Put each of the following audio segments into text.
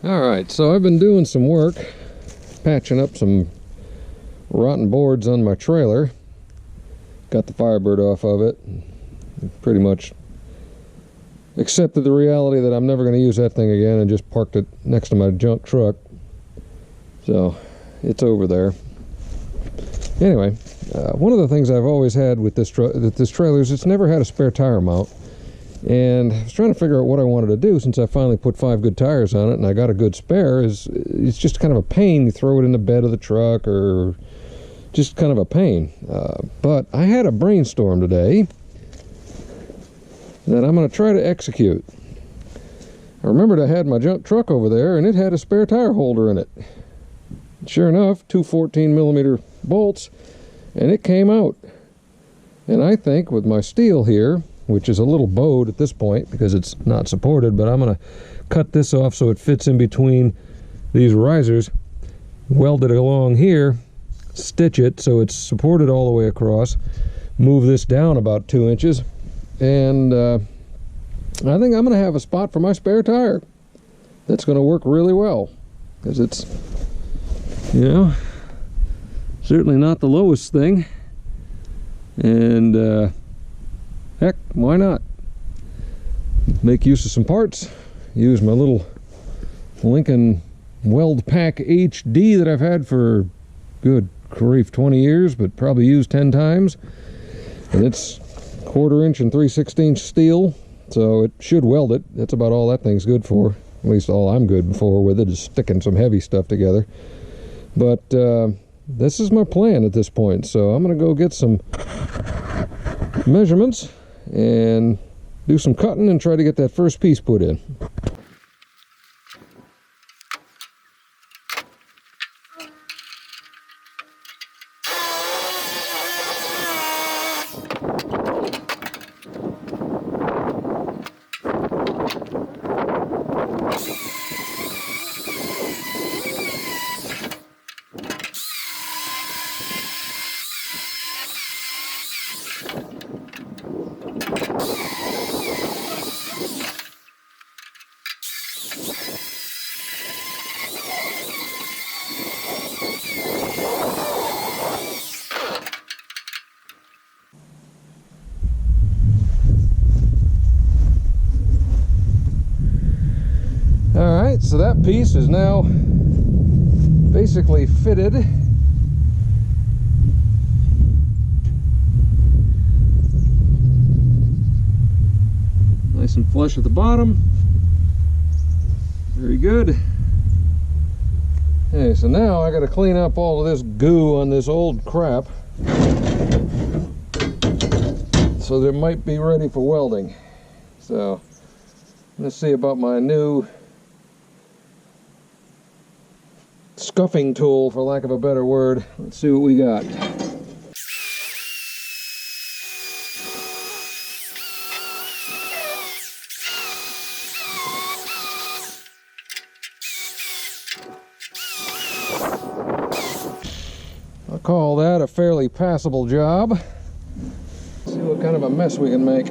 Alright, so I've been doing some work patching up some rotten boards on my trailer. Got the Firebird off of it. Pretty much accepted the reality that I'm never going to use that thing again and just parked it next to my junk truck. So it's over there. Anyway, one of the things I've always had with this trailer is it's never had a spare tire mount. And I was trying to figure out what I wanted to do since I finally put 5 good tires on it and I got a good spare. It's just kind of a pain. You throw it in the bed of the truck, or just kind of a pain. But I had a brainstorm today that I'm going to try to execute. I remembered I had my junk truck over there and it had a spare tire holder in it. Sure enough, 2 14mm bolts, and it came out. And I think with my steel here, which is a little bowed at this point because it's not supported, but I'm going to cut this off so it fits in between these risers, weld it along here, stitch it so it's supported all the way across, move this down about 2 inches, and I think I'm going to have a spot for my spare tire that's going to work really well, because it's, you know, certainly not the lowest thing, and heck, why not? Make use of some parts. Use my little Lincoln Weld Pack HD that I've had for, good grief, 20 years, but probably used 10 times. And it's 1/4 inch and 3/16 steel, so it should weld it. That's about all that thing's good for. At least all I'm good for with it is sticking some heavy stuff together. But this is my plan at this point, so I'm going to go get some measurements and do some cutting and try to get that first piece put in. Alright, so that piece is now basically fitted. Nice and flush at the bottom. Very good. Okay, so now I got to clean up all of this goo on this old crap, so they might be ready for welding. So let's see about my new scuffing tool, for lack of a better word. Let's see what we got. I'll call that a fairly passable job. Let's see what kind of a mess we can make.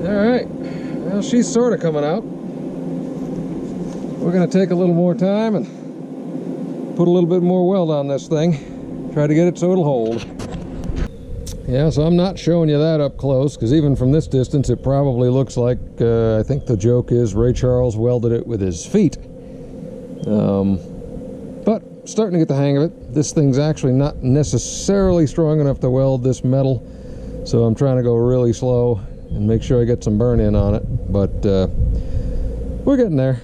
Alright, well, she's sort of coming out. We're going to take a little more time and put a little bit more weld on this thing. Try to get it so it'll hold. Yeah, so I'm not showing you that up close, because even from this distance it probably looks like, I think the joke is Ray Charles welded it with his feet. But starting to get the hang of it. This thing's actually not necessarily strong enough to weld this metal, so I'm trying to go really slow and make sure I get some burn in on it. But we're getting there.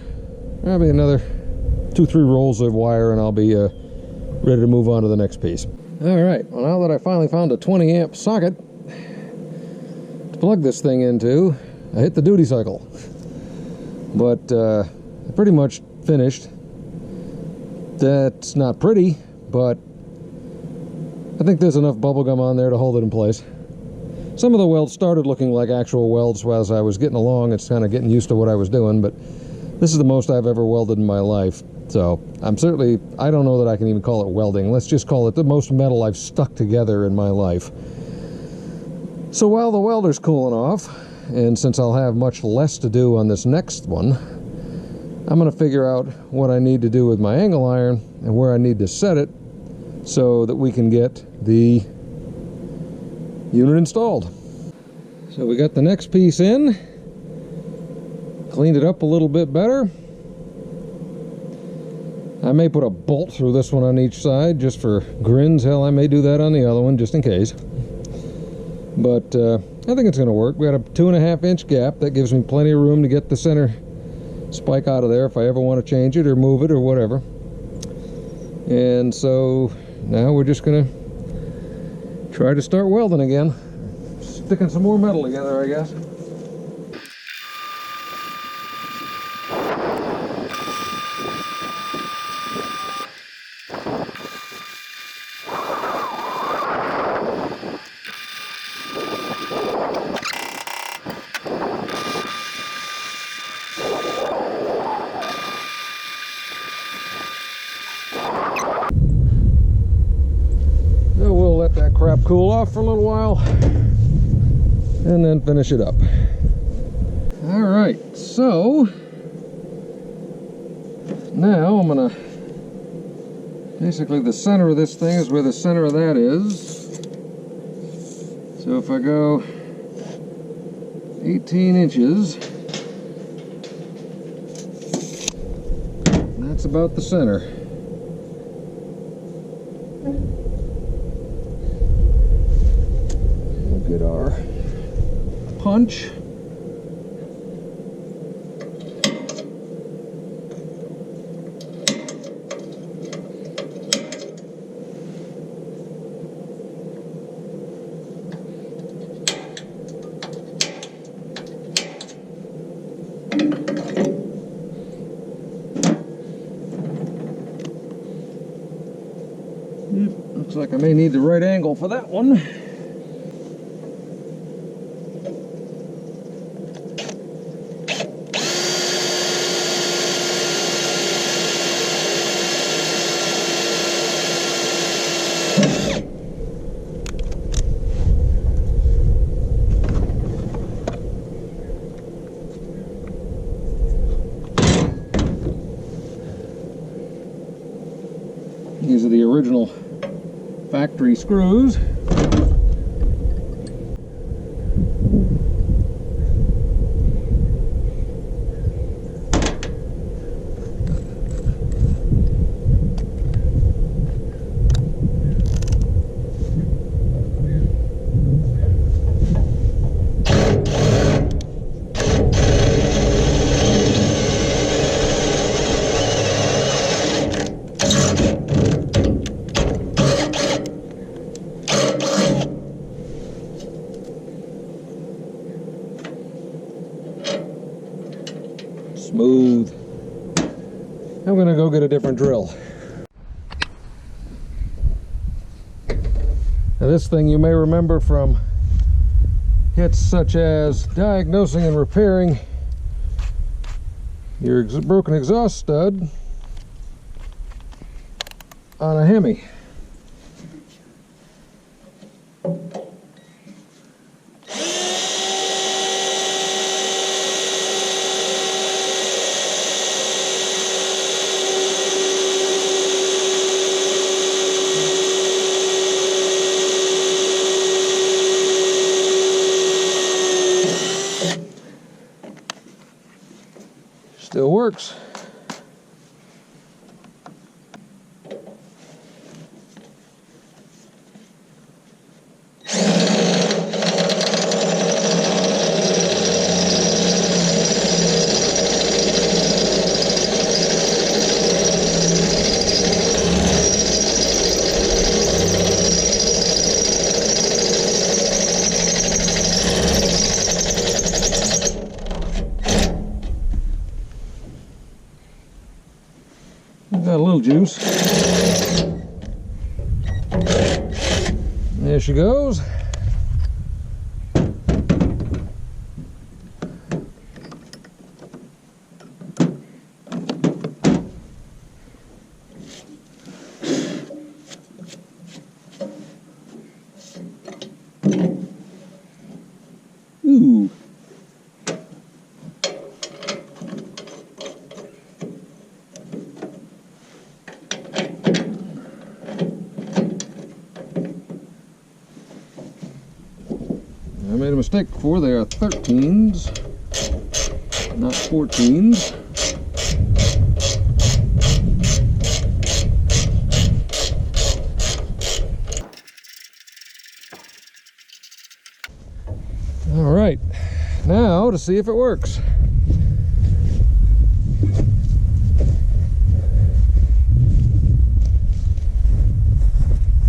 Probably another 2-3 rolls of wire and I'll be ready to move on to the next piece. Alright, well, now that I finally found a 20 amp socket to plug this thing into, I hit the duty cycle. But pretty much finished. That's not pretty, but I think there's enough bubble gum on there to hold it in place. Some of the welds started looking like actual welds as I was getting along. It's kind of getting used to what I was doing, but this is the most I've ever welded in my life. So I don't know that I can even call it welding. Let's just call it the most metal I've stuck together in my life. So while the welder's cooling off, and since I'll have much less to do on this next one, I'm going to figure out what I need to do with my angle iron and where I need to set it so that we can get the unit installed. So we got the next piece in, cleaned it up a little bit better. I may put a bolt through this one on each side just for grins. Hell, I may do that on the other one just in case. But I think it's going to work. We got a 2.5 inch gap. That gives me plenty of room to get the center spike out of there if I ever want to change it or move it or whatever. And so now we're just going to try to start welding again. Sticking some more metal together, I guess. That crap cool off for a little while and then finish it up. All right, so now I'm gonna basically, the center of this thing is where the center of that is. So if I go 18 inches, that's about the center. Get our punch. Looks like I may need the right angle for that one. These are the original factory screws. Smooth. I'm gonna go get a different drill. Now this thing you may remember from hits such as diagnosing and repairing your broken exhaust stud on a Hemi. Still works. Got a little juice. There she goes. Ooh. I made a mistake before. They are 13s, not 14s. All right, now to see if it works.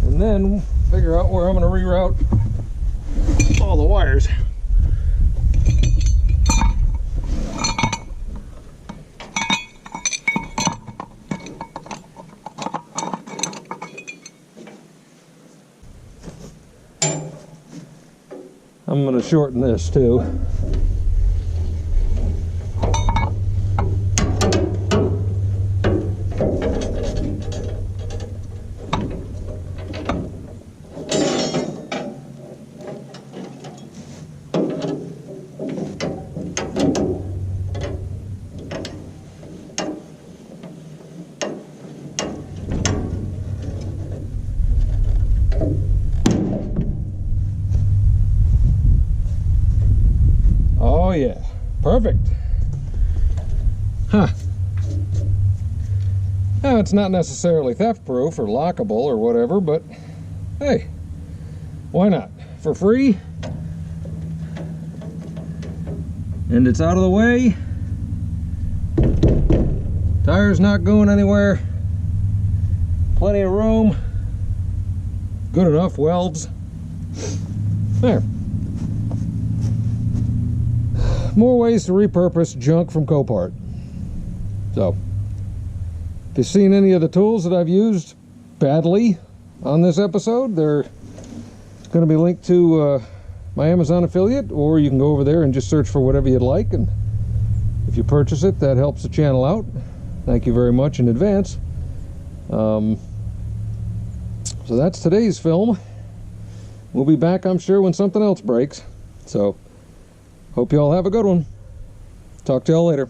And then figure out where I'm going to reroute all the wires. I'm going to shorten this too. Oh yeah, perfect. Huh. Now it's not necessarily theft proof or lockable or whatever, but hey, why not? For free. And it's out of the way. Tire's not going anywhere. Plenty of room. Good enough welds. There. More ways to repurpose junk from Copart. So, if you've seen any of the tools that I've used badly on this episode, they're going to be linked to my Amazon affiliate, or you can go over there and just search for whatever you'd like, and if you purchase it, that helps the channel out. Thank you very much in advance. So that's today's film. We'll be back, I'm sure, when something else breaks. So, hope you all have a good one. Talk to y'all later.